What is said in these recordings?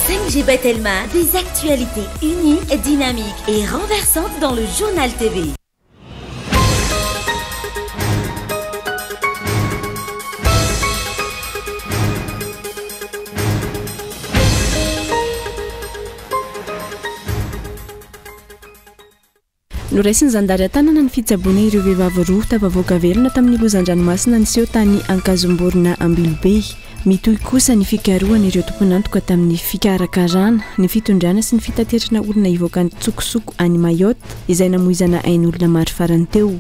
5G Bethelma, des actualités uniques, dynamiques et renversantes dans le journal TV. Noraisiny zandary tanana ny fitsaboana ireo vehivavy roa tafavoaka velona tamin'ny lozan-dranomasina niseho tany Ankazomborona Ambilobe. Mitohy kosa ny fikarohana ireo tompon'antoka tamin'ny fikarakarana, ny fitondrana sy ny fitaterana olona hivoaka ny tsokosoko any Mayotte izay namoizana ain'olona maro farany teo.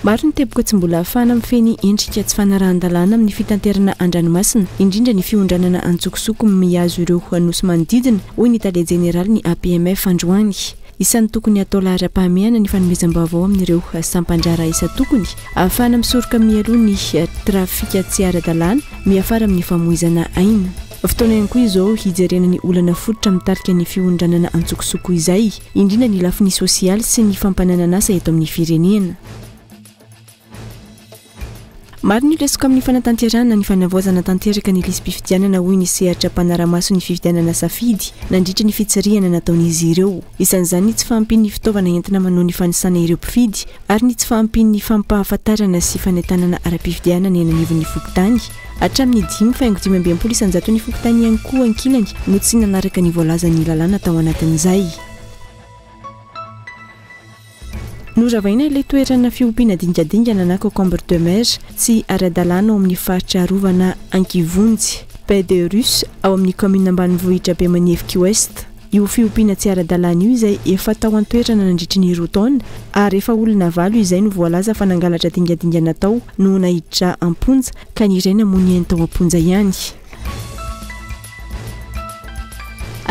Maro ny teboka tsy mbola ahafahana mifeny endrika tsy fanarahan-dalàna amin'ny fitanterana an-dranomasina, indrindra ny fiondranana an-tsokosoko mihazo ireo nosy manodidina, hoy ny Tale Jeneraly ny APMF androany. Isan'ny tokony atao lahara-pahamehana ny fanomezam-baovao amin'ireo sampandrara isa tokony, ahafahana misoroka mialoha ny trafika tsy ara-dalàna, miafara amin'ny famoizana aina. Fotoana ihany koa izao hijerena ny olana fototra mitarika ny fiondranana an-tsokosoko izay, indrindra ny lafiny sosialy sy ny fampananana asa eto amin'ny firenena. Maro ny resaka amin'ny fanatanterana ny fanavoazana tanteraka ny lisam-pifidianana hoy ny sehatra mpanaramaso ny fifidianana safidy nandritra ny fitsarihana nataon'izy ireo. Isan'izany ny tsy fahampian'ny fitaovana entina manao ny fanisana ireo mpifidy ary ny tsy fahampian'ny fampahafantarana sy fanentanana ara-pifidianana eny anivon'ny fokontany. Hatramin'ny 5,5 isanjato ny fokontany ihany koa ankilany no tsy nanaraka ny voalazan'ny lalàna tao anatin'izay. Noravaina ilay toerana fiompiana dingadingana na concombre de mer tsy ara-dalàna ao amin'ny faritra arovana Ankivonjy, Pays de Russe ao amin'ny commune ambanivohitra Bemanevika Ouest. Io fiompiana tsy ara-dalàna io izay efa tao an-toerana nandritry ny 2 taona ary efa olona valo izay no voalaza fa nangalatra dingadingana tao no nahiditra amponja ka ny iray namony any tao amponja ihany.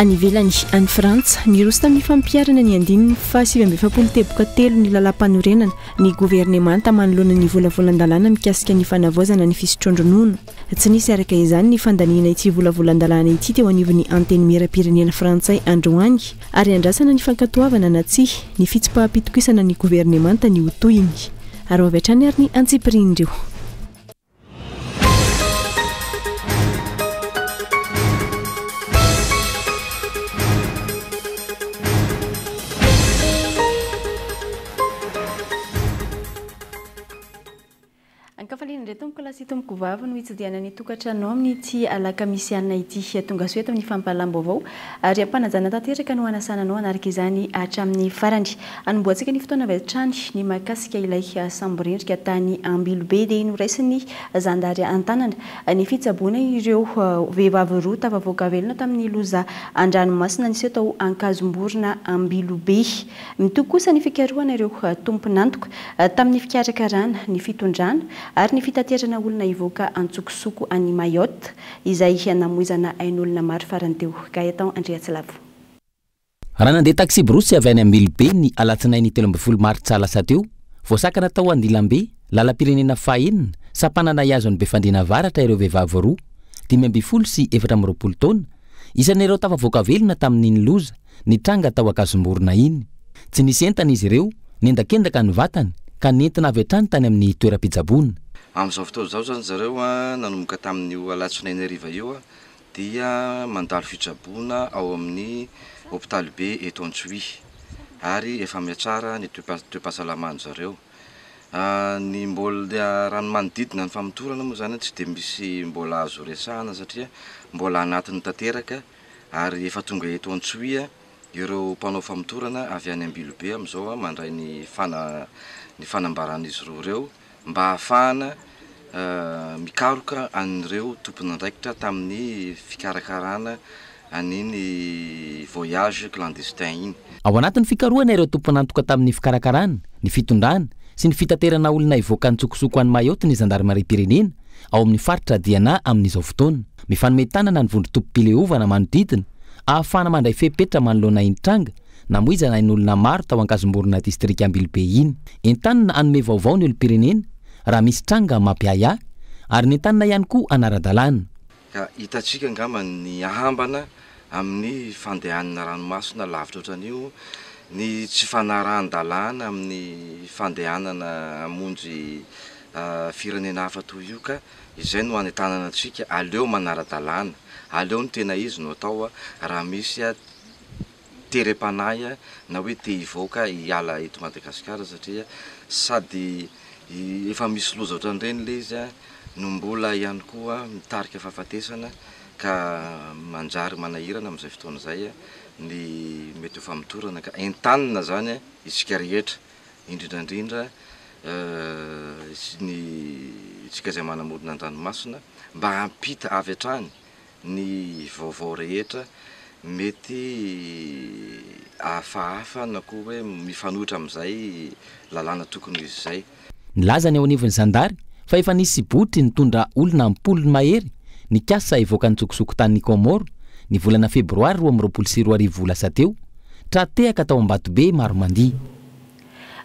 Any ivelany any Frantsa, niroso tamin'ny fampiarana ny andininy fa 770 teboka telo ny lalam-panorenana ny gouvernemanta manoloana ny volavolan-dalàna mikasika ny fanavoazana ny fisotroan-dronono. Tsy nisy araka izany ny fandaniana ity volavolan-dalàna ity teo anivon'ny anteny miram-pirenena frantsay androany ary andrasana ny fankatoavana na tsia ny fitsipaham-pitokisana ny gouvernemanta ny hotohiny. Ary avy hatrany ary ny antsipirindreo. Ankafaliana indray tomoko lasy tomoko vavy no hitsidianany tokantrano amin'ity alakamisy ity tonga soeto amin'ny fampahalam-baovao ary ampanajana tanteraka no anasananao anaraka izany hatramin'ny farany. Anomboantsika ny fotoana avy hatrany ny mahakasika ilay samborendrika tany Ambilobe dia noraisiny zandary an-tanana ny fitsaboana ireo vehivavy roa tafavoaka velona tamin'ny loza an-dranomasina niseho tao Ankazomborona Ambilobe. Mitohy kosa ny fikarohana ireo tompon'antoka tamin'ny fikarakarana ny fitondrana ary ny fitaterana olona hivoaka an-tsokosoko any Mayotte izay namoizana ain'olona maro farany teo. Gaëtan Andreatsilavo. Raha nandeha taxi brosy avy any Ambilobe ny alatsinainy 12 Martsa lasa teo, voasakana tao Andilambe, lalam-pirenena fahenina, sampanana iazo ny Befandriana Avaratra ireo vehivavy roa, 12 sy 14 taona, isan'ireo tafavoaka velona tamin'iny loza, nitranga tao Ankazomborona iny. Tsy nisy entana izy ireo, nendakendaka ny vatany, ka nentina avy hatrany tany amin'ny toeram-pitsaboana. Amin'izao fotoana izao zany zareo nanomboka tamin'io alatsinainy hariva io dia mandalo fitsaboana ao amin'ny hôpitaly be eto Antsohihy ary efa miatsara ny toe-pahasalamana zareo. Ny mbola ranomanodidina ny famotorana moa zany tsy dia misy mbola azo resahana satria mbola anatin'ny tanteraka ary efa tonga eto Antsohihy ireo mpanao famotorana avy any Ambilobe amin'izao mandray ny fanambaran'izy roa ireo mba ahafahana mikaroka an'ireo tompon'andraikitra tamin'ny fikarakarana an'iny voyage clandestin iny. Ao anatin'ny fikarohana ireo tompon'antoka tamin'ny fikarakarana, ny fitondrana sy ny fitaterana olona hivoaka an-tsokosoko any Mayotte ny zandarmeri-pirenena ao amin'ny faritra Diana amin'izao fotoana. Mifanome tanana ny vondron-tompom-pileovana manodidina, ahafahana mandray fepetra manoloana iny-tranga namoizana ain'olona maro tao Ankazomborona distrika Ambilobe iny. Entanina anome vaovao ny olom-pirenena raha misy tranga mampiaya ary nentanina ihany koa anara-dalàna. Ka hitatsika angamba ny ahambana amin'ny fandehanana ranomasina lavitra ohatran'io, ny tsy fanarahan-dalàna amin'ny fandehanana hamonjy firenena hafa toy io ka izay no anentanana antsika aleo manara-dalàna, aleo ny tena izy no atao raha misy terem-panahy na hoe te hivoaka hiala eto Madagasikara satria sady efa misy loza ohatran'ireny le izy no mbola ihany koa mitarika fahafatesana ka manjary manahirana amin'izay fotoana izay ny mety ho famitorana ka entanina zany isika rehetra indrindrandrindra ny isika izay manamorona an-dranomasina mba hampita avy hatrany ny vaovao rehetra mety hafahafa na koa hoe mifanohitra amin'izay lalàna tokony izy izay. Nilazany ao anivon'ny zandary fa efa nisy botry nitondra olona ampolony mahery nikasa ivoaka ny tsokosokotany Komoro ny volana febroary 2024 lasa teo tratehaka tao Ambatobe maro mandihy.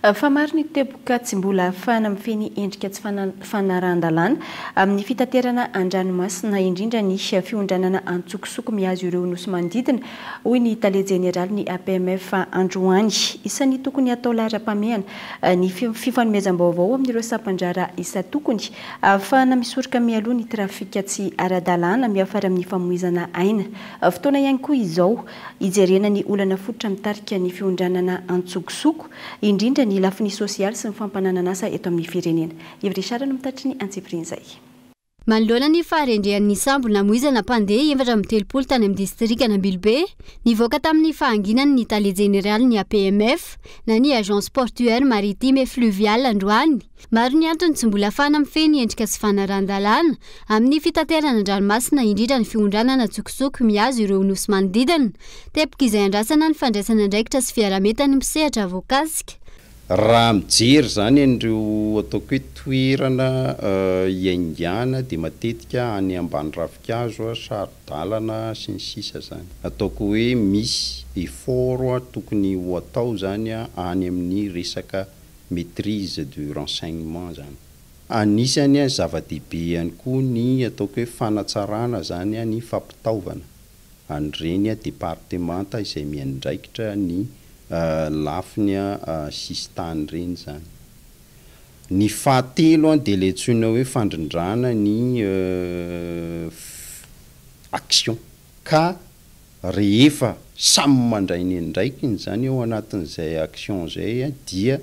Fa maro ny teboka tsy mbola ahafahana mifeny endrika tsy fanarahana amin'ny fitaterana an-dranomasina indrindra ny fiondranana antsokosoko miazo ireo nosy manodidina hoy ny tale jeneraly ny APMF androany. Isan'ny tokony atao lara-pamehana ny fifanomezam-baovao amin'ireo sampandrara isa tokony ahafahana misoroka mialoha ny trafika tsy ara-dalàna miafara amin'ny famoizana aina. Fotoana ihany koa izao ijerena ny olana fototra mitarika ny fiondranana antsokosoko indrindra ny lafiny sosialy sy ny fampananana asa eto amin'ny firenena. Ivresara no mitatry ny antsipirin'izay. Manoloana ny faharendrehan'ny sambo namoizana mpandeha 730 tany amin'ny distrika Nambilobe nivoaka tamin'ny fahanginany ny tale jeneraly ny APMF na ny agence portuaire maritime et fluviale androany. Maro ny antony tsy mbola ahafahana mifeny endrika sy fanaran-dalàna amin'ny fitaterana an-dranomasina indrindra ny fiondranana tsokosoko miazo ireo nosy manodidina. Tepika izay andrasana ny fandraisana andraikitra sy fiarametany misehatra voakasika. Raha mijery zany andreo ataoko hoe toerana iaingana dia matetika any ambany ravikazo sarodalana sy ny sisa zany. Ataoko hoe misy effort tokony ho atao zany any amin'ny resaka maîtrise du renseignement zany. Anisany zava-dehibe ihany koa ny ataoko hoe fanatsarana zany ny fampitaovana an'ireny departemanta izay miandraikitra ny lafiny sistany reny zany. Ny fahatelo dia le antsoina hoe fandrindrana ny action ka rehefa samy mandray ny andraikiny zany ao anatin'izay action zay dia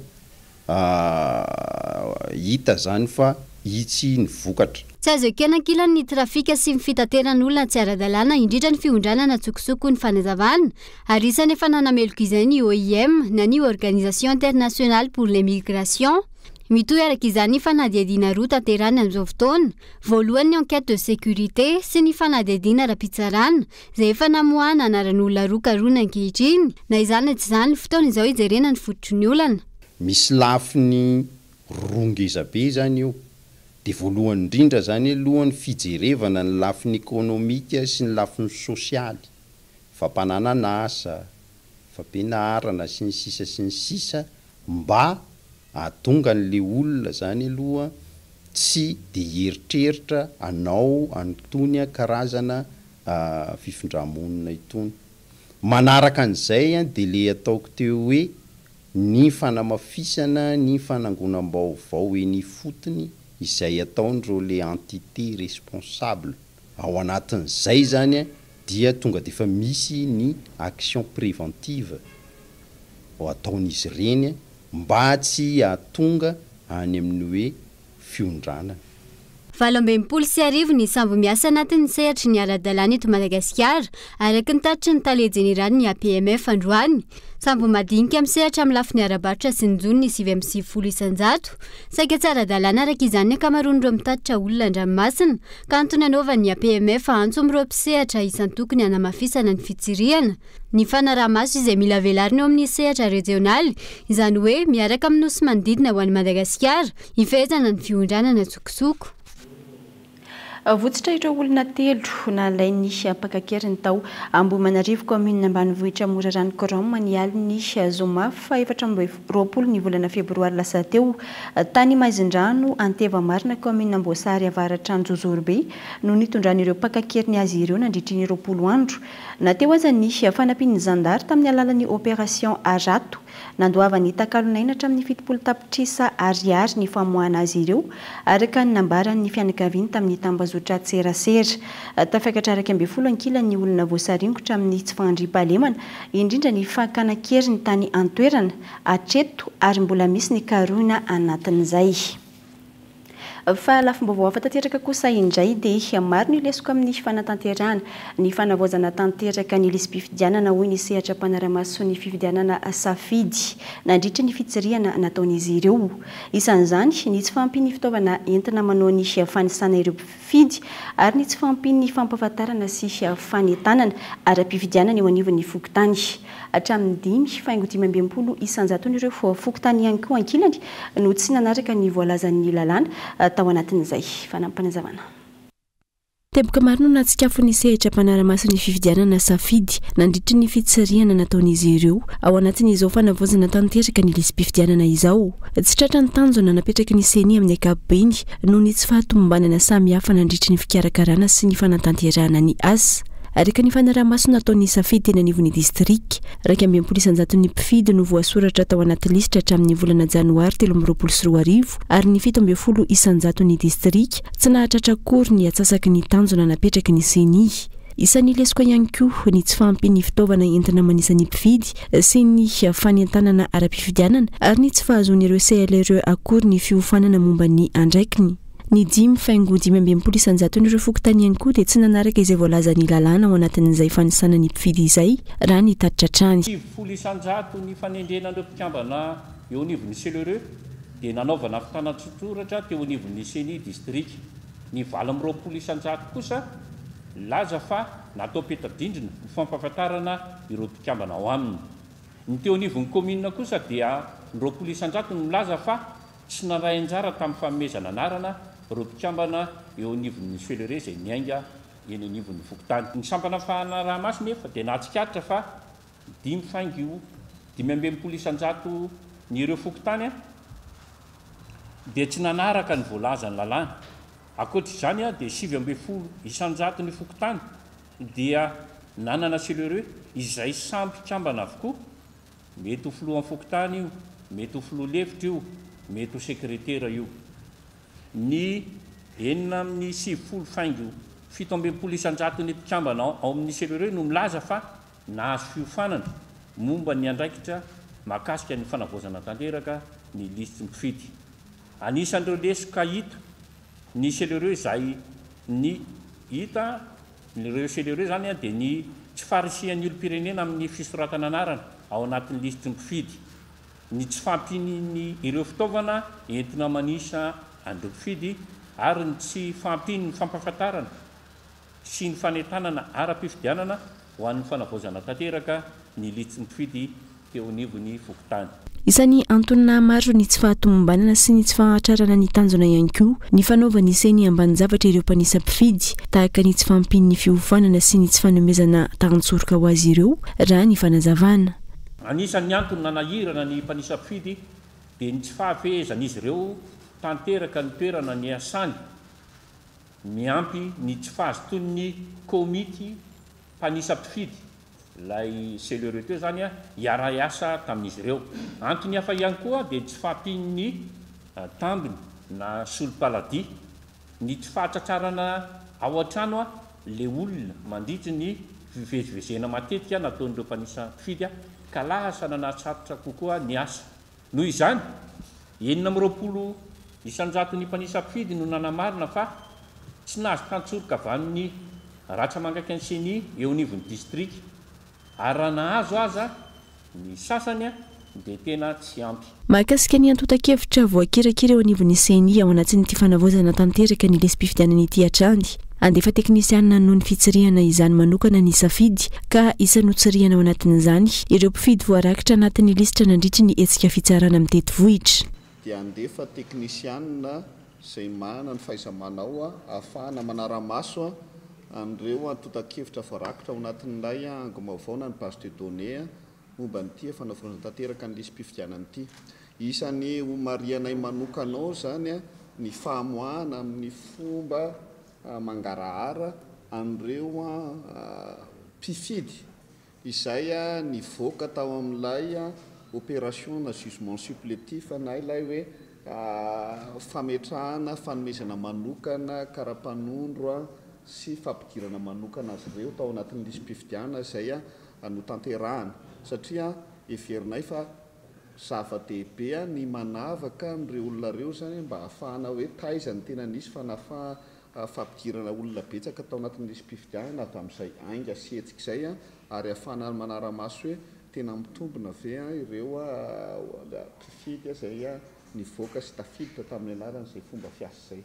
hita zany fa itsy ny vokatra. Tsy azo ekenan-kilany ny trafika sy ny fitateran'olona tsy ara-dalàna indrindra ny fiondranana tsokosoko ny fanazavana ary isany efa nanameloko izay ny OIM na ny Organisation Internationale pour les Migrations. Mitohy araka izany fanadihadiana roa tanterahany amin'izao fotoana, voalohany ny enquête de sécurité sy ny fanadihadiana ara-pitsarana izay efa namoahana anaran'olona roa karoana ankehitriny na izany tsy izany fotoana izao ijerena ny fototry ny olana. Misy lafiny rongezabe zany io. Dia voalohany indrindra zany alohan'ny fijerevana ny lafiny ekonomika sy ny lafiny sosialy, fampananana asa, fampianarana sy ny sisa mba ahatonga an'le olona zany aloha tsy dia heritreritra anao antony karazana fifindra-monina itony. Manaraka an'izay dia le ataoko teo hoe ny fanamafisana ny fanangonam-baovao eny fotony izay ataon'ireo le entité responsable. Ao anatin'izay zany dia tonga dia efa misy ny action préventive ho ataon'izy ireny mba tsy hahatonga any amin'ny hoe fiondrana. 2024 ny sambo miasa anatin'ny sehatry ny ara-dalàna eto Madagasikara araka ny tatitry ny tale jeneraly ny APMF androany. Sambo madinika amin'ny sehatra amin'ny lafiny ara-barotra sy ny jony 7.0 isan-jato. Saika tsara dalàna araka izany akamaroan'ireo mitatitra olona an-dranomasina ka antony anaovan'ny APMF antso amin'ireo mpisehatra isan-tokony hanamafisana ny fitsiriana. Ny fanaraha-maso izay mila velarina eo amin'ny sehatra regionaly, izany hoe miaraka amin'ny nosy manodidina ho an'i Madagasikara, hifehezana ny fiondranana tsokosoko. votsitra ireo olona telo nalainy mpakakeriny tao Ambohimanarivo commune ambanivohitra Morarano Koraoma nialy ny zoma fa 20 ny volana febroary lasa teo tany Maizindrano Anteva Marina commune Amboasary avaratra Anjozorobe no nitondran'ireo mpakakeriny azy ireo nandritra ny 20 andro nateo aza ny fanampiany zandary tamin'ny alalan'ny opération Arato nandoavany takalonaina hatramin'ny 70 tapitrisa ariary ny famoahana azy ireo araka ny nambaran'ny fianakaviany tamin'ny tambazotra tserasera tafakatra araka 12 ankila ny olona voasaringotra amin'ny tsy fandriam-pahalemana indrindra ny fakanakeriny tany antoerana atreto ary mbola misy ny karoina anatin'izay fa lafim-baovao hafa tanteraka kosa indray dia maro ny lesoko amin'ny fanatanterahana ny fanavaozana tanteraka ny lisy-pifidianana hoy ny sehatra mpanaramaso ny fifidianana safidy nandritra ny fitsiriana nataon'izy ireo isan'izany ny tsy fampiny fitaovana entina manao ny fanisana ireo mpifidy ary ny tsy fampiny fampahafantarana sy fanentanana ara-pifidianana eo anivon'ny fokotany hatramin'ny 5 isanjaton'ireo fokotany ihany koa ankilany no tsy nanaraka ny voalazan'ny lalàna tao anatin'izay fanampanazavana temboka maro no natsikafo ny sehatra mpanaramaso ny fifidianana safidy nandritra ny fitsiriana nataon'izy ireo ao anatin'izao fanavaozana tanteraka ny lisy-pifidianana izao tsy tratra ny tanjona napetraka ny seny amin'ny ankapobeny no ny tsy fahatombanana samy hafa nandritra ny fikarakarana sy ny fanatanterahana ny asa araka ny fanaramaso nataon'ny safidy teny anivon'ny distrika raika 20 ny mpifidy no voasoratra tao anaty lisitra hatramin'ny volana janoary 2024 ary ny 70 isanjaton'ny distrika tsy nahatratra akory ny atsasaky ny tanjona napetraky ny seny isan'ny lesoko ihany koa ny tsy fampiny fitaovana entina manisan'ny mpifidy sy ny fanentanana ara-pifidianana ary ny tsy fahazoan'ireo CLRE akory ny fiofanana momba ny andraikiny ny 5 isanjaton'ireo fokotany ihany koa dia tsy nanaraka izay voalazan'ny lalàna ao anatin'izay fanisana ny mpifidy izay raha ny tatitra trany 10 isanjato ny fanendrenan'ireo mpikambana eo anivon'ny CLRE dia nanaovana fitanatsotoratra teo anivon'ny seny distrika ny 20 isanjato kosa laza fa natao petadindrina ny fampahafantarana ireo mpikambana ao aminy ny teo anivon'ny commune kosa dia 20 isanjato no milaza fa tsy naray anjara tamin'ny fanomezana anarana ireo mpikambana eo anivon'ny CLRE izay niainga eny anivon'ny fokotany ny sampana fanarahamaso nefa dia nahatsikatra fa 5 isanjato ny ireo fokotany dia tsy nanaraka ny voalazany lalàna akoatr'izany dia 70 isanjato ny fokotany dia nanana CLRE izay samy mpikambana avokoa mety ho filohan'ny fokotany io mety ho filoha lefitra io mety ho sekretera io ny 7 isanjato ny mpikambana ao amin'ny CLRE no milaza fa nahazo fiofanana momba ny andraikitra mahakasika ny fanavaozana tanteraka ny listy mpifidy anisan'ireo lesoka hita ny CLRE izay ny hita ireo CLRE zany dia ny tsy farisian'ny olom-pirenena amin'ny fisoratana anarana ao anatin'ny listy mpifidy ny tsy fampiny ireo fitaovana entina manisa an'ireo mpifidy ary ny tsy fampiny ny fampahafantarana sy ny fanentanana ara-pifidianana ho an'ny fanavaozana tanteraka ny listy mpifidy teo anivon'ny fokotany isan'ny antonina maro ny tsy fahatombanana sy ny tsy fahatrarana ny tanjona ihany koa ny fanaovany isany ambanin-javatra ireo mpanisa mpifidy tahaka ny tsy fampiny ny fiofanana sy ny tsy fanomezana tagnintsoroka ho azy ireo raha ny fanazavana anisan'ny antony nanahirana ny mpanisa mpifidy dia ny tsy fahavezan'izy ireo tanteraka ny toerana ny asany miampy ny tsy fahazotoan'ny komity mpanisa mpifidy ilay CLRE teo zany hiara-iasa tamin'izy ireo antony hafa ihany koa dia tsy fahampin'ny tambiny na solopaladi ny tsy fahatratrarana ao an-trano le olona mandritry ny fivezivezena matetika nataon'ireo mpanisa mpifidy ka lasa nanatsatotra kokoa ny asa noho izany 20 isanjato ny mpanisa mpifidy no nanamarina fa tsy nahazo tantsoroka avy amin'ny ratra mangaiky an'seny eo anivon'ny distrika ary raha nahazo aza ny sasany dia tena tsy ampy mahakasika ny antotan-kevitra voakirakira eo anivon'ny seny ao anatin'ity fanavaozana tanteraka ny lesy-pifidianana ity hatrany andefa teknisianina noho ny fitsirihana izany manokana ny safidy ka isanotsirihana ao anatin'izany ireo mpifidy voarakitra anatin'ny lisitra nandritry ny hetsika fitsarana amin'ny teti vohitra dia andefa teknisianina zay mana ny fahaiza-manao ahafahana manara-maso an'ireo atotakevitra voarakotra ao anatin'ilay angomaovaona ny base de données momba nyty fanaovana tanteraka ny lisy mpifidianany ity. Isany homarianay manokanao zany ny fahamoahana amin'ny fomba mangarahara an'ireo mpifidy izay nivoaka tao amin'ilay opération na jugement supplétif na ilay hoe fametrahana fanomezana manokana karapanondro sy fampidirana manokana azy ireo tao anatin'ny lisy mpifidiana izay no tanterahana satria everinay fa zava-dehibe ny manavaka n'ireo olona reo zany mba ahafahana hoe taiza ny tena nisy fampidirana olona betsaka tao anatin'ny lisy mpifidiana avy amin'izay ainga sy hetsika izay ary ahafahana manara-maso hoe tena mitombona ve ireo mpifidy izay nivoaka sy tafiditra tamin'ny alalan'izay fomba fiasa izay.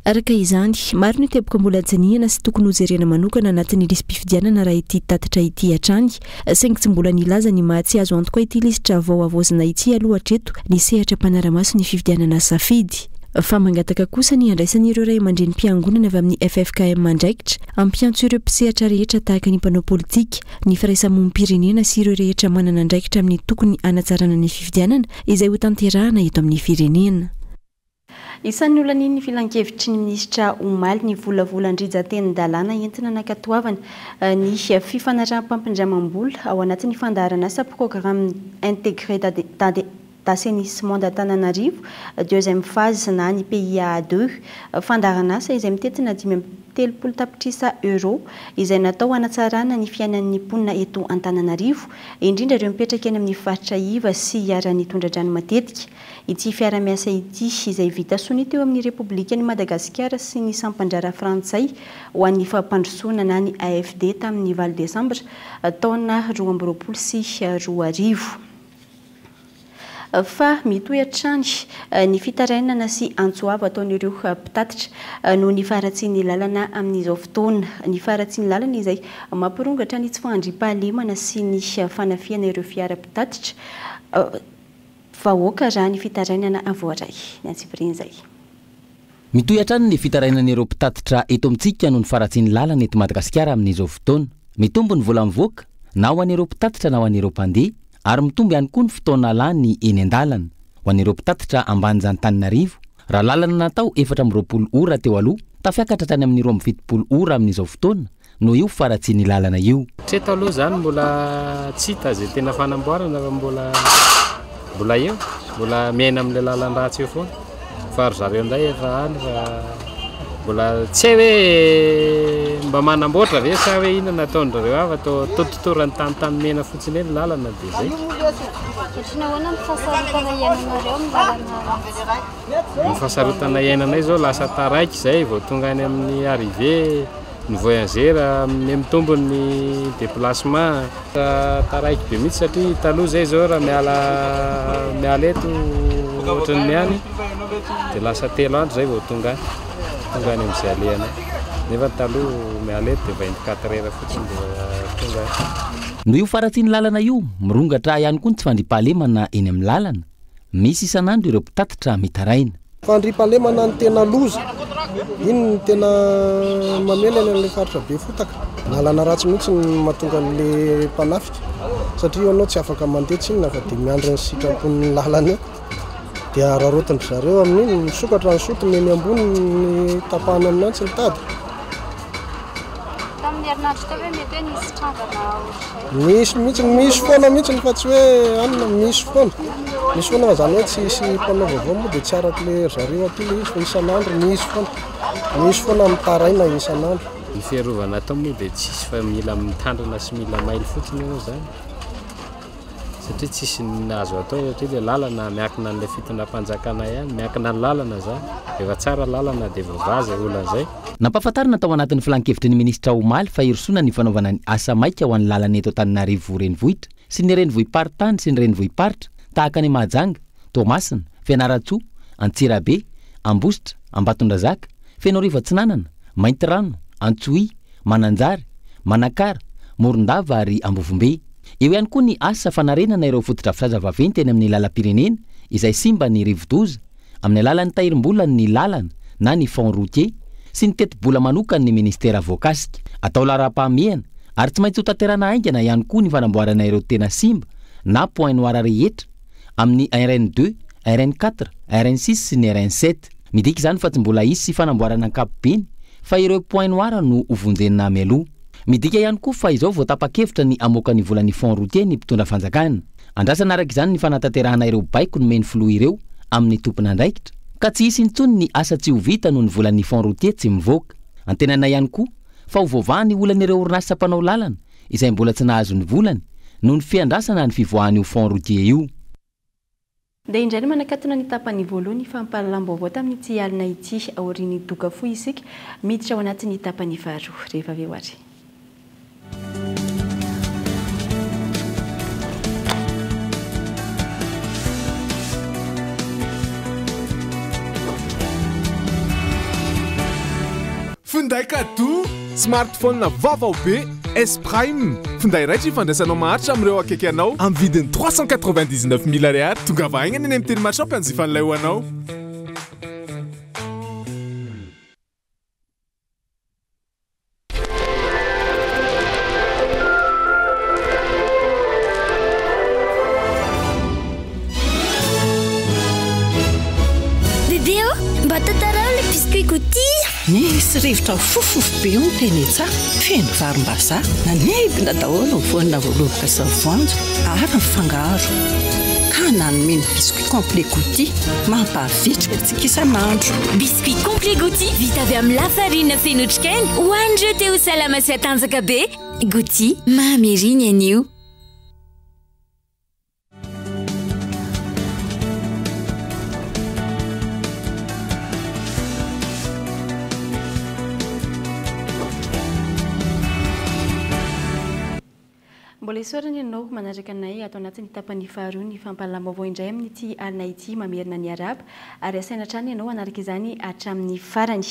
Araka izany, maro ny teboka mbola janihana sy tokony hojerena manokana anatin'ny lisy mpifidianana raha ity tatitra ity hatrany, saingy tsy mbola nilaza ny mahatsy azo antoka ity lisitra vao avoazana ity aloha hatreto ny sehatra mpanara-maso ny fifidianana safidy. Fa mangataka kosa ny andraisan'ireo ray aman-dreny mpiangonana avy amin'ny FFKM mandraikitra ampiantso ireo mpisehatra rehetra tahaka ny mpanao politika, ny firaisamonim-pirenena sy ireo rehetra manana andraikitra amin'ny tokony anatsarana ny fifidianana izay ho tanterahana eto amin'ny firenena. Isan'ny olana ny filan-kevitry ny minisitra Omaly ny volavolan-drijateny-dalàna entina nakatoavana ny fifanaraham-pampindramam-bola ao anatin'ny fandaharana asa programme intégré d'assainissement d'Antananarivo deuxième phase na ny PIA2 fandaharana asa izay mitetina 530 tapitrisa euro izay natao hanatsarana ny fiainan'ny mponina eto Antananarivo indrindra ireo mipetraka eny amin'ny faritra iva sy arany tondra-drano matetika. Ity fiara-miasa ity izay vita soa teo amin'ny Repoblikan'i Madagasikara sy ny sampandrara Frantsay ho an'ny fampandrosoana na ny AFD tamin'ny valo Desambra taona 2020 sy 2020. Fa mitohy hatrany ny fitarainana sy antsoava ataon'ireo mpitatitra no ny faratsian'ny lalana amin'izao fotoana. Ny faratsian'ny lalana izay mampirongatra ny tsy fandriam-pahalemana sy ny fanafiana ireo fiara mpitatitra vahoaka raha ny fitarainana avoaray. Ny antsipirin'izay. Mitohy hatrany ny fitarainan'ireo mpitatitra eto amintsika no ny faratsian'ny lalana eto Madagasikara amin'izao fotoana. Mitombo ny vola mivoaka na ho an'ireo mpitatitra na ho an'ireo mpandeha, ary mitombo ihany koa ny fotoana lany eny an-dalana ho an'ireo mpitatitra Ambanjantananarivo. Raha lalana natao 420 ora teo aloha, tafiakatra tany amin'ny 20 ora amin'izao fotoana no io faratsian'ny lalana io. Treto aloha zany mbola tsy hita zay tena fanamboarana fa mbola eo mbola miaina amin'ilay lalan-dratsy eo foana fa ry zareo ndray efa any fa mbola tsy hoe mba manamboatra ve sa hoe inona nataon'ireo avy atao tototorany tany mena fotsiny eny lalana dia zay. Ny fahasarotana iainanay zao lasa taraiky zay vao tonga any amin'ny arrivé ny voyageur mitombo ny déplacement taraiky be mihitsy satria taloha zay zao raha miala eto ohatrany miany dia lasa 3 andro zay vao tonga any amin'izay alehana nefa taloha miala eto dia 24 heures fotsiny dia tonga. No io faratsian'ny lalana io mirongatra ihany koa ny tsy fandriam-pahalemana eny amin'ny lalana. Misy isan'andro ireo mpitatitra mitaraina. Fandriam-pahalemana ny tena loza iny ny tena mamelana an'ilay faritra be fotaka. Lalana ratsy mihitsy ny mahatonga an'ilay mpanafika satria ianao tsy afaka mandeha tsinona fa dia miandry ny sitrapon'ny lalana eo dia rarotiny zareo amin'iny misokatra ny sotony eny ambony ny tapahana aminantsy ny tady. Misy foana mihitsy fa tsy hoe anona misy foana fa zany hoe tsy isy mpanao vaovao moa dia tsy arak'ilay zareo aty ilay izy fa isan'andro misy foana mitaraina isan'andro. Ny fiarovana atao moa dia tsisy fa mila mitandrina sy mila maily fotsiny eo zany satria tsisy nazo atao ohatra ilay lalana miakina an'ilay fitondram-panjakana ihany miakina ny lalana zany efa tsara lalana dia voavaza olan'izay. Nampahafantarina tao anatin'ny filan-kevitry ny minisitra Omaly fa irosoana ny fanaovana ny asa maika ho an'ny lalana eto Antananarivo renivohitra sy ny renivohim-paritany sy ny renivohim-paritra tahaka ny Mahajanga, Toamasina, Fianaratsoa, Antsirabe, Ambositra, Ambatondrazaka, Fianorivo Atsinanana, Maintirano, Antsohi, Mananjary, Manakara, Morondava ary Ambovombe. Eo ihany koa ny asa fanarenana ireo fotodrafitrasa vaventy eny amin'ny lalam-pirenena izay simba ny rivo-doza amin'ny alalan'ny tahirim-bola ny lalana na ny fond routier sy ny teti-bola manokany ny ministera voakasika atao lara-pahamehana ary tsy maintsy ho tanterana aingana ihany koa ny fanamboarana ireo tena simba na point noir rehetra amin'ny RN2, RN4, RN6 sy ny RN7. Midika izany fa tsy mbola isy sy fanamboarana ankapobeny fa ireo point noir no hovonjenina mialoha. Midika ihany koa fa izao vao tapa-kevitra ny amoaka ny volan'ny fond routier ny mpitondra fanjakana. Andrasana araka izany ny fanatanterahana ireo baiko no meny filoha ireo amin'ny tompona andraikitra ka tsy hisy intsony ny asa tsy ho vita noho ny volan'ny fond routier tsy mivoaka. Antenana ihany koa fa ho voavahan'ny olan'ireo orinasa mpanao lalana izay mbola tsy nahazo ny volany noho ny fiandrasana ny fivoahan'io fond routier io. Dia indray no manakatona ny tapany voalohany fampahalalam-baovao tamin'ity alina ity aorian'ny doka fohy isika miditra ao anatin'ny tapany faharoa rehefa avy eo ary. Finday cadeau smartphone na vaovao be S Prime finday raitra ifandraisanao maharitra amin'ireo akaiky anao amin'ny vidiny 399 000 ariary tonga vahaingana eny amin'ny teny mashop anjifan'ilay ho anao. Bébé mba tantarao le biscuit Gouty. Nisy rivotra fofofo be ny teny tsara feno varim-bazaha nanebina daholo ny voanina voaloboka sy ny voanjo ary ny fangaro ka nanomeny biscuit complet Gouty mampahavitrika antsika isan'andro. Biscuit complet Gouty vita avy amin'ny lafarina feno otrikaina ho an'ireo te ho salama sy atanjaka be. Gouty mahameriny anio. Mbola isorana ianao manaraka anay ato anatin'ny tapany faharoa ny fampahalalam-baovao indray amin'ity alina ity mamerina ny araba ary asaina hatrany ianao anaraka izany hatramin'ny farany.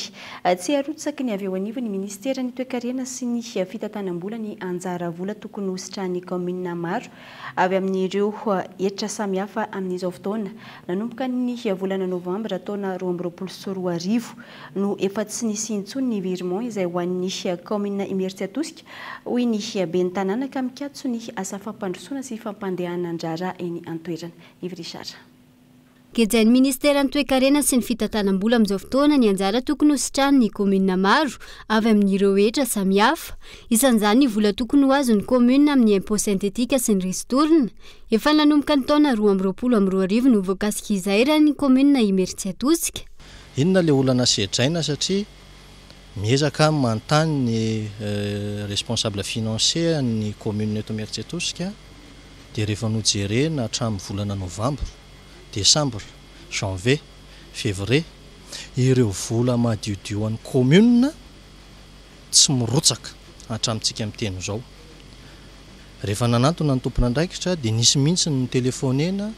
Tsy arotsaky ny avy eo anivo ny ministera ny toe-karena sy ny fitantanam-bola ny anjara vola tokony hositrahan'ny commune maro avy amin'ireo efitra samihafa amin'izao fotoana. Nanomboka ny volana novambra taona 2024 no efa tsy nisy intsony ny virement izay ho an'ny commune Imeritsiatosika hoy ny ben'ny tanàna ka mikatso ny asa fampandrosoana sy fampandehana anjara eny an-toerana. Ivrisara. Kejain'ny ministera ny toe-karena sy ny fitantanam-bola amin'izao fotoana ny anjara tokony hositrahan'ny commune maro avy amin'ireo ehitra samihafa. Isan'izany ny vola tokony ho azon'ny commune amin'ny impôt synthetique sy ny ristourne. Efa nanomboka ny taona 2022 no voakasika izay raha ny commune Imeritsiatosika. Inona le olana sedraina satria miezaka manontany ny responsable financier ny commune eto Imeritsiatosika dia rehefa nojerena hatramin'ny volana novambra, desambra, janvier, février ireo vola madiodio an'ny commune tsy mirotsaka hatramintsika amin'ny teny izao. Rehefa nanantona ny tompona andraikitra dia nisy mihitsy ny telefonena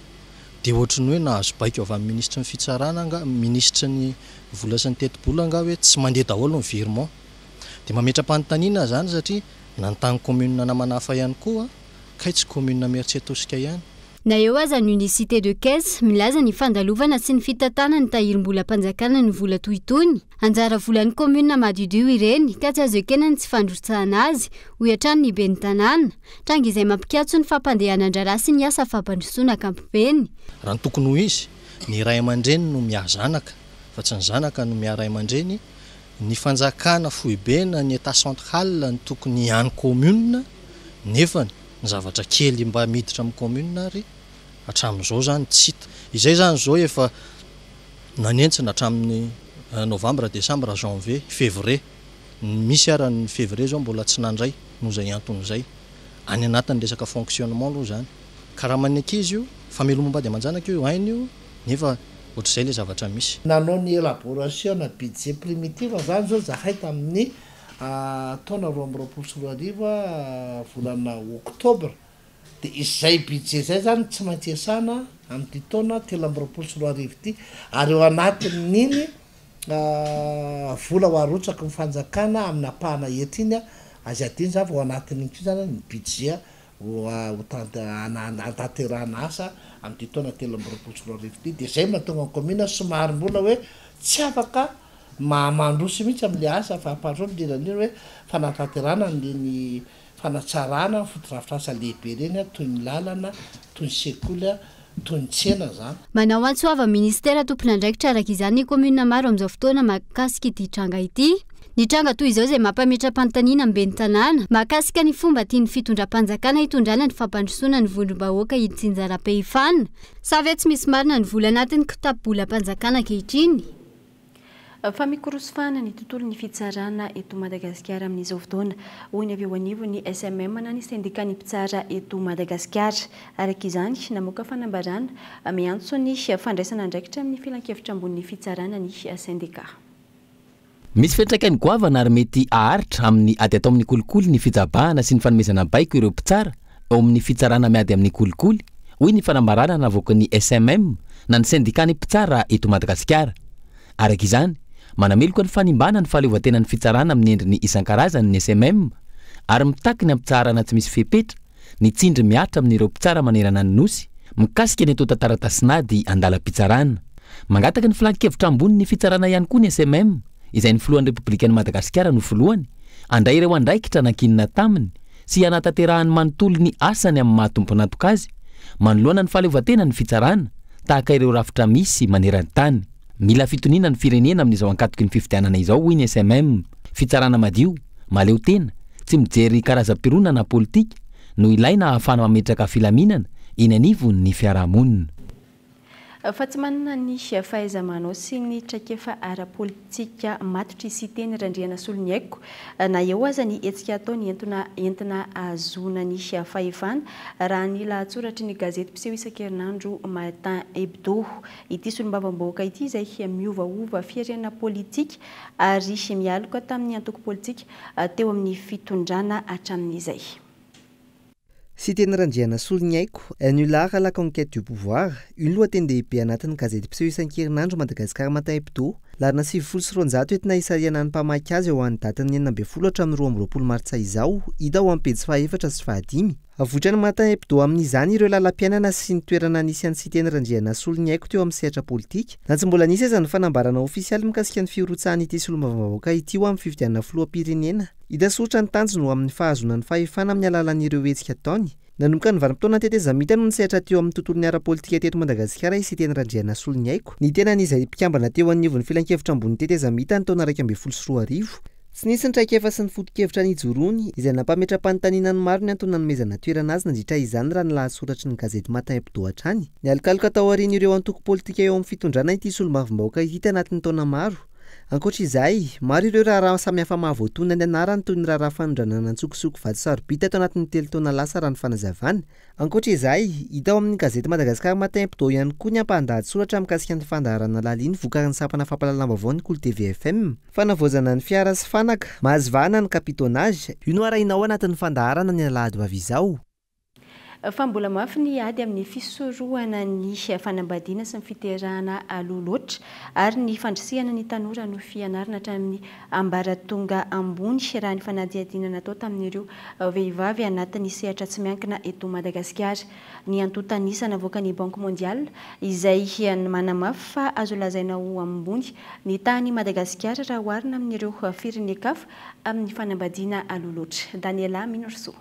dia ohatrany hoe nahazo baiko avy amin'ny ministra ny fitsarana anga ministra ny vola sy ny teti-bola anga hoe tsy mandeha daholo ny virement dia mametra-panontaniana zany satria nantany commune namanafa ihany koa kay tsy commune Imeritsiatosika ihany. Na eo aza ny unicité de caisse milaza ny fandalovana sy ny fitatana ny tahirim-bola mpanjakana ny vola tohitony. Anjara volan'ny commune madiodio ireny ka tsy azo ekena ny tsy fandrotsahana azy ho hatrany ny ben'ny tanàna tranga izay mampikatso ny fampandehana anjara sy ny asa fampandrosoana ankapobeny. Raha ny tokony ho izy ny ray aman-dreny no miazanaka fa tsy ny zanaka no miaray aman-dreny ny fanjakana fohibena ny état central ny tokony ihany commune nefa ny zavatra kely mba miditra amin'ny commune ary hatramin'izao zany tsy hita. Izay zany zao efa nanentsina hatramin'ny novambra, desambra, janvier, février. Misy ara ny février zao mbola tsy nandray noho izay anton'izay. Any anatin'ny resaka fonctionnement aloha zany. Karaha maneky izy io famelomam-bady aman-janaka io hainy io nefa ohatr'izay le zavatra misy. Nanao ny élaboration na budget primitive zany zao zahay tamin'ny taona 2024 volana oktobra dia izay budget zay zany tsy maintsy esana amin'ity taona 2024 ity ary eo anatin'iny vola ho arotsaka ny fanjakana amin'ny apahana eto iny azy adiny zany ao anatin'iny ity zany ny budget antanterahana asa amin'ity taona 2024 ity dia zay mahatonga ny commune somary mbola hoe tsy afaka mahamandrosy mihitsy am'le asa fa ampahatrao midinan'iny hoe fanatanterana nleny fanatsarana fotodrafitra asa lehibe reny a toy ny lalana toy ny sekoly a toy ny tsena zany manao antsoava ministera tompona andraikitra araka izany ny komuna maro amin'izao fotoana mahakasika ity tranga ity ny tranga toy izao izay mampametra-panontaniana ambeny tanàna mahakasika ny fomba tiany fitondram-panjakana hitondrana ny fampandrosoana ny vondrom-bahoaka itsinjara-pehifana savy tsy misy marina ny vola anatiny kitapobolam-panjakana ankehitriny fa mikorosofana ny tontolo ny fitsarana eto Madagasikara amin'izao fotoana hoy ny avy eo anivo ny SMM na ny sendika ny mpitsara eto Madagasikara araka izany namoaka fanambarana miantso ny fandraisana andraikitra amin'ny filan-kevitra ambony fitsarana ny sendika misy fetraikany goavana ary mety aharitra amin'ny ady atao amin'ny kolikoly ny fijabahana sy ny fanomezana baiko ireo mpitsara ao amin'ny fitsarana miady amin'ny kolikoly hoy ny fanambarana navoaka ny SMM na ny sendika ny mpitsara eto Madagasikara araka izany manameloka ny fanimbana ny fahaleovan-tena ny fitsarana amin'ny endriny isan-karazany ny SMM ary mitaky ny ampitsarana tsy misy fepetra ny tsindry miatra amin'ireo mpitsara manerana ny nosy mikasika ny atao tantara-tasinady andalam-pitsarana mangataka ny filan-kevitra ambony ny fitsarana ihany koa ny SMM izay ny filohan'ny Repoblikan'i Madagasikara no filohany andray ireo andraikitra nankinina taminy sy hanatanterahany manontolo ny asany amin'ny mahatompona antoka azy manoloana ny fahaleovan-tena ny fitsarana tahaka ireo rafitra misy maneran-tany mila fitoniana ny firenena amin'izao ankatoky ny fifidianana izao hoy ny SMM fitsarana madio maleo tena tsy mijery karazam-pironana politika no ilaina ahafana mametraka filaminana eny anivony ny fiarahamonina fa tsy manana ny fahaiza-manao sy ny traikefa ara-politika matotra isiteny Randriana Soloniaiko na eo aza ny hetsika ataony entina azona ny fahefana raha ny lahatsoratry ny gazety mpiseho isan-kerinandro Matin Hebdo ity solombavambahoaka ity izay miovaova fiarenana politika ary mialoka tamin'ny antoko politika teo amin'ny fitondrana hatramin'izay. Cité Randriana Soloniaiko, annular à la conquête du pouvoir, une loi TNDP anatin'ny gazety mpiseho isan-kerinandro Madagasikara Matin Hebdo, larina 7 entina isariana ny mpamaky azy eo amin'ny datany 12 hatramin'ny 12 martsa izao, hita ao amin'ny pejy 4 sy 5. Avotrany Matin Hebdo amin'izany ireo lalam-piainana sy ny toerana nisy an'ny Cité Randriana Soloniaiko teo amin'ny sehatra politika. Na tsy mbola nisy aza ny fanambarana ofisialy mikasika ny firotsahany ity solombavambahoaka ity ho amin'ny fifidianana filoham-pirenena. Hita soratra ny tanjony amin'ny fahazonan'ny fahefana amin'ny alalan'ireo hetsika ataony. Nanomboka ny vanim-potoana tetezamita no nisehatra teo amin'ny tontolon'ny ara-politika teto Madagasikara Cité Randriana Soloniaiko. Ny tena n'izay mpikambana teo anivon'ny filan-kevitra ambony tetezamita ny taona 2014. Tsy nisy ny traikefa sy ny foto-kevitra nijoroany izay nampametra-panontaniana ny maro ny antony nanomezana toerana azy nandritra izany raha ny lahatsoratry ny gazety Matin Hebdo hatrany. Ny alokaloka tao aoriana ireo antoko politika eo amin'ny fitondrana ity solombavambahoaka ity tanatin'ny taona maro. Ankoatra izay, maro ireo raharaha samihafa mahavoatonina ny anarany toy ny raharaha fanondrana nantsokosoko vato sarobita tao anatin'ny 3 taona lasa raha ny fanazavana. Ankoatra izay, hita ao amin'ny gazety Madagasikara Matin Hebdo ihany koa ny ampahandahad-soratra mikasika ny fandaharana laliny vokarin'ny sampana fampalalam-baovao ny Kolo TV FM, fanavoazana ny fiara sy fanaka, mahazivahana ny kapitonage, io no arahinao anatin'ny fandaharana ny alahady vavy izao. Fa mbola mafy ny ady amin'ny fisorohana ny fanambadiana sy ny fiterahana loloatra ary ny fandrisihana ny tanora no fianarana hatramin'ny ambaratonga ambony raha ny fanadihadiana natao tamin'ireo vehivavy anatin'ny sehatra tsy miankina eto Madagasikara. Ny antotanisa navoaka ny Banque Mondiale izay manamafy fa azo lazaina ho ambony ny tany Madagasikara raha oharina amin'ireo firenekafa amin'ny fanambadiana loloatra. Daniela Minorso.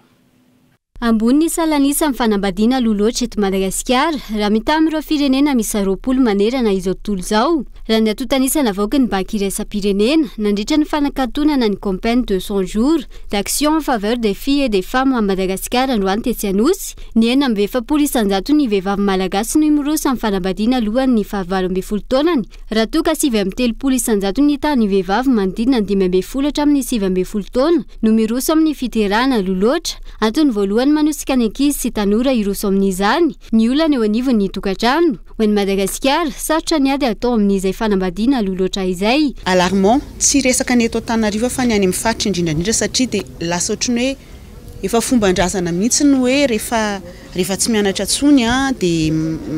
Ambony ny salanisa amin'ny fanambadiana loloatra eto Madagasikara raha mita amin'ireo firenena misy 20 manerana izao tontolo izao. Raha ny antotanisa navoaka ny banky iraisam-pirenena nandritra ny fanankatonana ny campagne de 100 jours d'action en faveur des filles et des femmes à Madagasikara androany tetsy anosy. Ny 9,7% ny vehivavy malagasy no imorosa amin'ny fanambadiana alohan'ny 12 taonany. Raha toa ka 7,3% ny tany vehivavy manodidina ny 12 hatramin'ny 17 taona no miroso amin'ny fiterahana loloatra. Antony voalohany manosika ny ankizy sy tanora iroso amin'izany, ny olana eo anivon'ny tokantrano. Ho an'i Madagasikara, sarotra ny ady atao amin'izay fanambadiana loloatra izay. Alarmant, tsy resaka ny eto Antananarivo fa ny any amin'ny faritra indrindra satria dia lasa ohatrany hoe efa fomban-drazana mihitsy ny hoe rehefa tsy mianatra tsony dia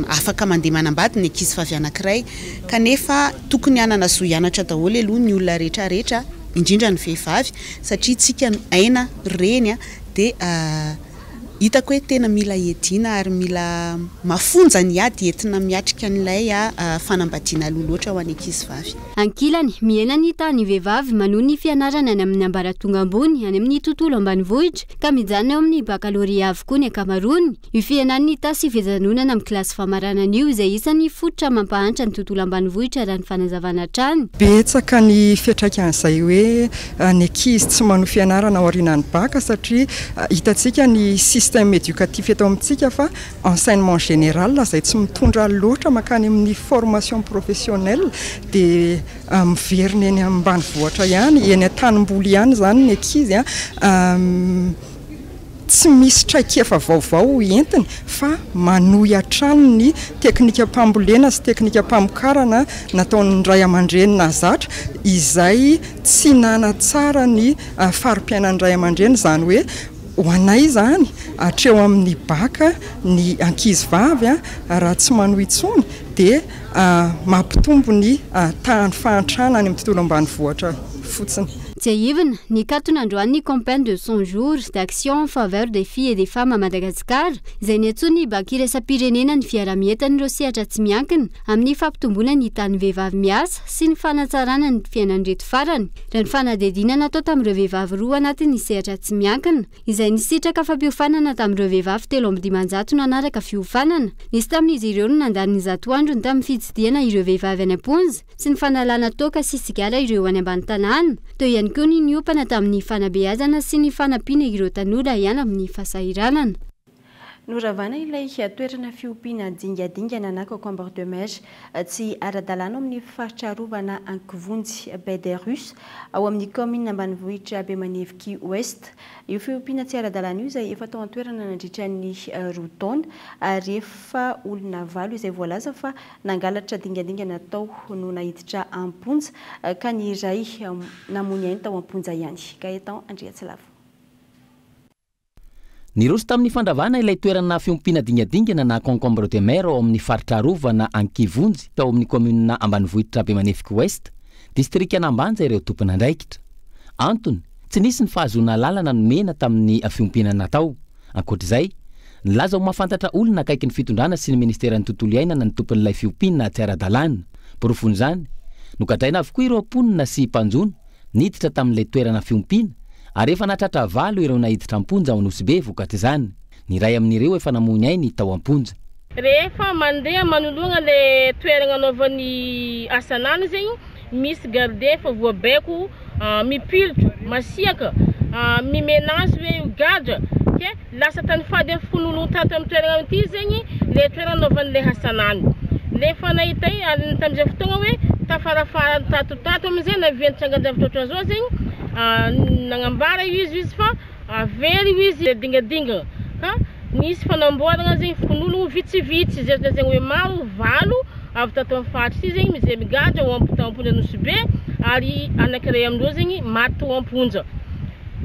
afaka mandeha manambady ny ankizy vavy anankiray, kanefa tokony hanana zo hianatra daholo aloha ny olona rehetrarehetra, indrindra ny vehivavy, satria tsika aina reny dia hitako hoe tena mila edina ary mila mafonja ny ady entina miatrika n'ilay fanambadiana aloha loatra ho any ankizy vavy. Ankilany miena ny tany vehivavy manohy ny fianarana any amin'ny ambaratonga ambony any amin'ny tontolo ambanivohitra ka mijanona eo amin'ny bakaloria avokoa ny ankamaroany. Io fianarana ita sy fijanonana amin'ny kilasy famaranana io izay isan'ny fototra mampahantra ny tontolo ambanivohitra raha ny fanazavana trano. Betsaka ny fiantraikan'izay hoe ny ankizy tsy manohy fianarana ao aorianan'ny baka satria hitantsika ny système éducatif eto amintsika fa enseignement général izay tsy mitondra loatra makany amin'ny formation professionnelle dia miverina eny ambanivohitra ihany eny an-tanimboly ihany zany ny ankizy tsy misy traikefa vaovao entiny fa manohy hatrany ny teknika mpambolena sy teknika mpamokarana nataon'ny ray aman-dreny na zatra izay tsy nana tsara ny farim-piainan'ny ray aman-dreny zany hoe ho anay zany hatreo amin'ny baka ny ankizy vavy raha tsy manohy intsony dia mampitombo ny tahany fahantrana any amin'ny tontolo ambanivohitra fotsiny. Tiaivana ny katona androany campagne de 100 jours d'action en faveur des filles et des femmes à Madagascar izay niantsony banky iraisam-pirenena ny fiaramientan'ireo sehatra tsy miankina amin'ny fampitomboana ny tany vehivavy miasa sy ny fanatsarana ny fiainan'reto farany. Raha ny fanadidina natao tamin'ireo vehivavy roa anatin'ny sehatra tsy miankina izay nisitraka fampiofanana tamin'ireo vehivavy 3,900 nanaraka fiofanana. Nisy tamin'izy ireo no nandany 100 andro ny tamin'ny fitsidiana ireo vehivavy any am-ponja sy ny fanalana toka sy sigara ireo any ambany tanàna. Teo ihany koa ny niopana tamin'ny fanabeazana sy ny fanampiana ireo tanora ihany amin'ny fahasahiranana. Noravana ilay toerana fiompiana dingadingana na concombre de mer tsy ara-dalàna amin'ny fahatrarovana Ankivonjy Bederus ao amin'ny commune ambanivohitra Bemaneviki Ouest. Io fiompiana tsy ara-dalàna io izay efa tao an-toerana nandritra ny roa taona ary efa olona valo izay voalaza fa nangalatra dingadingana tao no nahiditra amponja ka ny iray namony ainy tao amponja ihany. Gaetan Andriatsilava. Niroso tamin'ny fandravana ilay toerana fiompiana dingadingana na concombre de mer ao amin'ny faritra Arovana Ankivonjy tao amin'ny commune ambanivohitra Bemaneviki Ouest, district Anambanja ireo tompona andraikitra. Antony, tsy nisy ny fahazoana lalana nomena tamin'ny fiompiana natao. Ankoatr'izay, nilaza ho mahafantatra olona akaiky ny fitondrana sy ny ministeran'ny tontolo iainana ny tompon'ilay fiompiana tsy ara-dalàna. Porofony zany, nogadraina avokoa ireo mponina sy mpanjono niditra tamin'ilay toerana fiompiana ary efa natratra valo ireo nahiditra amponja ao Nosy vokatra izany. Ny ray amin'ireo efa namony ainy tao amponja. Rehefa mandeha manoloana le toerana anaovan'ny asanany zegny misy garde fa voabeko mipilitro masiaka mimenazy hoe gadra ke lasa tany fady amin'ny fonolo tato amin'ny toerana ity zegny le toerana anaovan'le hasanany. Le fanahita tam'izay fotoagna hoe tafarafara tato am'izay naviantsangandavitra zao zegny nagnambara izy fa very izy dingadingana ka nisy fanamboarana zegny fonolo vitsivitsy zay zegny hoe maro valo avy tato amin'ny faritra ity zegny misy migadra ho amponja Nosy ary anankiray amin'ireo zegny maty ho amponja.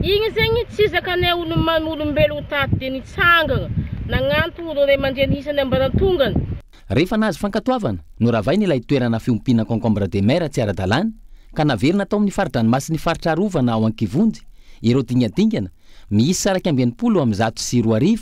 Igny zegny tsy zakanay olombelo tato dia nitsangana nagnantona olo ray aman-drenisany ambaratongany. Rehefa nahazo fankatoavana no ravainy ilay toerana fiompiana concombre de mer tsy ara-dalàna ka naverina tao amin'ny faridranomasy ny faritra Arovana ao Ankivonjy ireo dingadingana miisy saraka 120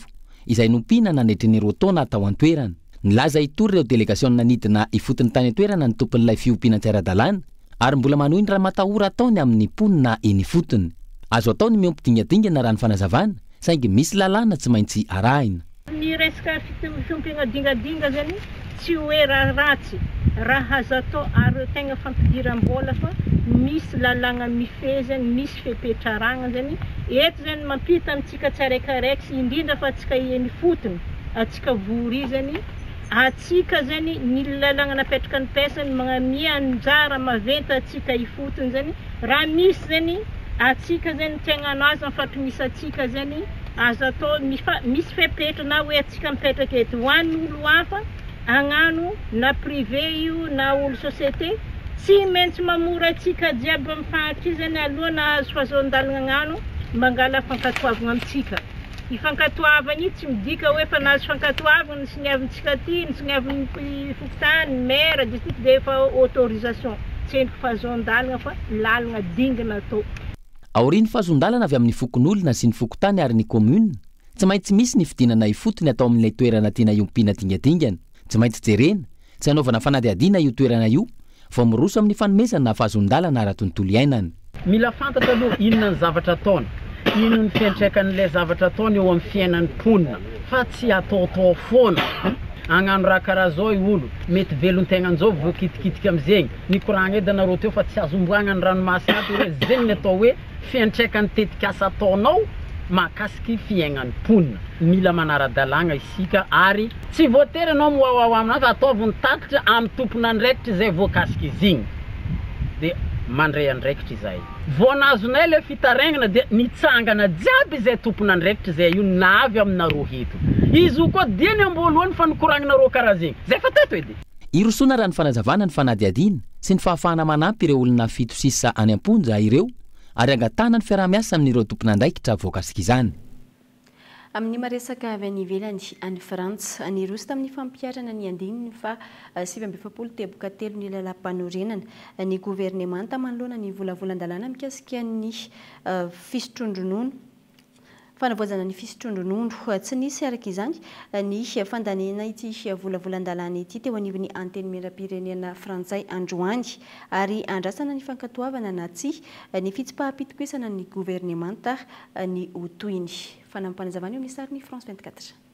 izay nompiana nandritry ny roa taona tao an-toerana. Nilaza itory ireo delegasion nanidina ifotony tany an-toerana ny tompon'ilay fiompiana tsy ara-dalàna ary mbola manohy ny raha matahora ataony amin'ny mponina eny ifotony. Azo atao ny miompy dingadingana raha ny fanazavana saingy misy lalàna tsy maintsy arahina. Ny resaka fiompiana dingadinga zany tsy hoe raha ratsy raha azo atao ary tegna fampidiram-bola fa misy lalàna mifezany misy fepetraragna zany eto zany mampita amintsika tsaraikaraika indrindra fa atsika eny fotony atsika vory zany atsika zany ny lalàna napetraka ny pesany magnamia anjara maventa atsika ifotony zany raha misy zany atsika zany tegna anazy amin'ny fatry misy atsika zany azo atao misy fepetra na hoe atsika mipetraka eto ho an'olo hafa agnano na privé io na olo société tsy maintsy mamora atsika jiaby amin'ny fahatry zany aloha na azo fahazon-dalana agnano mangala fankatoavana amintsika. I fankatoavana io tsy midika hoe fa nahazo fankatoavana sy niavintsika ty sy niavin'ny fokotany maire district dia efa autorisation tsy endrika fahazon-dalana fa lalana dingana atao. Aoriany fahazon-dalana avy amin'ny fokon'olona sy ny fokotany ary ny commune tsy maintsy misy ny fidinana ifotony atao amin'ilay toerana tiana iompina dingadingana tsy maintsy jerena tsy hanaovana fanadihadiana io toerana io vao miroso amin'ny fanomezana na fahazondalana ara-tontolo iainana mila fantatra aloha inona ny zavatra ataony inona ny fiantraikan'ilay zavatra ataony eo amin'ny fiainan'ny mponina fa tsy ataotao foana agnano raha karaha zao olo mety velon-tegnan'izao voakitikitika amin'izegny ny koragna edanareo teo fa tsy azomboagna ny ranomasina aby hoe zegny ny atao hoe fiantraikany tetikasa ataonao mahakasiky fiaignan'ny mponina mila manara-dalagna isika ary tsy voatery anao moao aminazy fa ataovy ny tatitra amin'ny tompona andraikitra izay voakasiky izy igny dia mandray andraikitra izay vao nazonay le fitarainana dia nitsangana jiaby izay tompona andraikitra izay io navy aminareo heto izy io koa diany amboalohany fa nikoragninareo karaha zegny zay fa teto edy irosona raha ny fanazavana ny fanadihadiana sy ny fahafahana manampy ireo olona fito sisa any am-ponja ireo ary angatana ny fiarah-miasa amin'ireo tompona andraikitra voakasika izany amin'ny maresaka avy any ivelany any Frantsa ny roso tamin'ny fampiarana ny andininy fa 7 teboka telo ny lalam-panorenana ny gouvernemanta manoloana ny volavolan-dalàna mikasika ny fisotrondronono fanavoazana ny fisotrondronono tsy nisy araka izany ny fandanena ity volavolan-dalàna ity teo anivon'ny antenimieram-pirenena frantsay androany ary andrasana ny fankatoavana na tsy ny fitsipaham-pitokisana ny gouvernemanta ny hotoiny fanampanazavana eo misariny France 24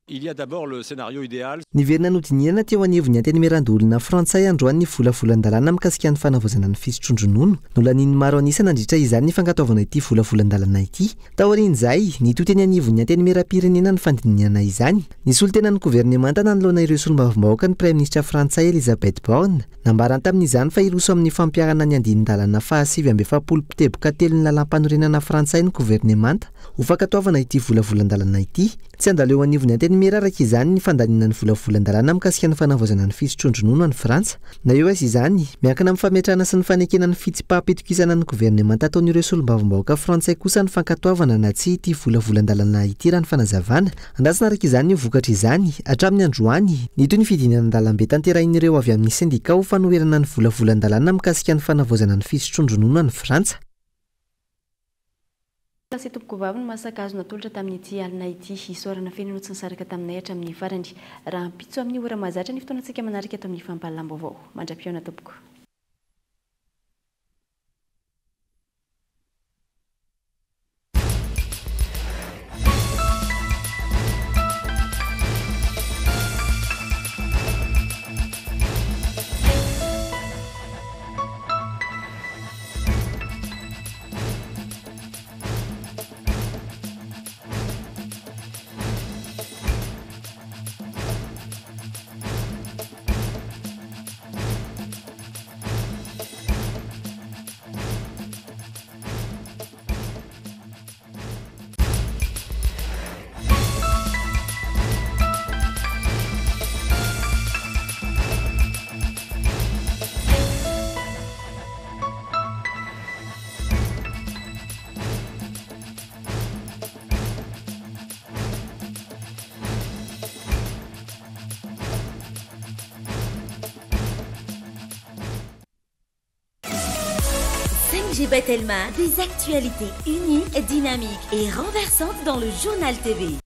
Il y a d'abord le scénario idéal. Niverina nodinina teo anivon'ny antenimieran-dolona frantsay androany ny volavolan-dalàna mikasika ny fanavoazana ny fisotrondronono nolaniny maro anisa nandritra izany ny fankataovana ity volavolan-dalàna ity taorian'izay nitoy teny anivon'ny antenimieram-pirenena ny fandinihana izany nisy olo tena ny gouvernemanta nanoloana ireo solombavambahoaka ny prime ministre frantsay Elisabeth Borne nambarany tamin'izany fa iroso amin'ny fampiarana ny andinin-dalàna fa 7 teboka telo ny lalam-panorenana frantsay ny gouvernemanta ho fankatoavana ity volavolan-dalàna ity tsy andaleo anivon'ny antenimera araka izany ny fandanina ny volavolan-dalàna mikasika ny fanavoazana ny fisotrondronono any Frantsa na eo azy izany miankina amin'ny fametrahana sy ny fanekena ny fitsipaham-pitokisana ny gouvernemanta ataon'ireo solombavambahoaka frantsay kosa ny fankatoavana na tsy ity volavolan-dalàna ity raha ny fanazavana andrasina araka izany ny vokatra izany hatramin'ny androany ny toy ny fidinana an-dalambe tanterahin'ireo avy amin'ny sindika ho fanoherana ny volavolan-dalàna mikasika ny fanavoazana ny fisotrondronono any Frantsa Sy tompoko vavy no masaka azo natolotra tamin'ity alina ity isorana fenino tsy nisaraka taminay hatramin'ny farany raha mpitso amin'ny ora mahazatra ny fotoanantsika manaraka eto amin'ny fampahalaam-baovao mandra-piona tompoko Telma, des actualités uniques, dynamiques et renversantes dans le journal TV.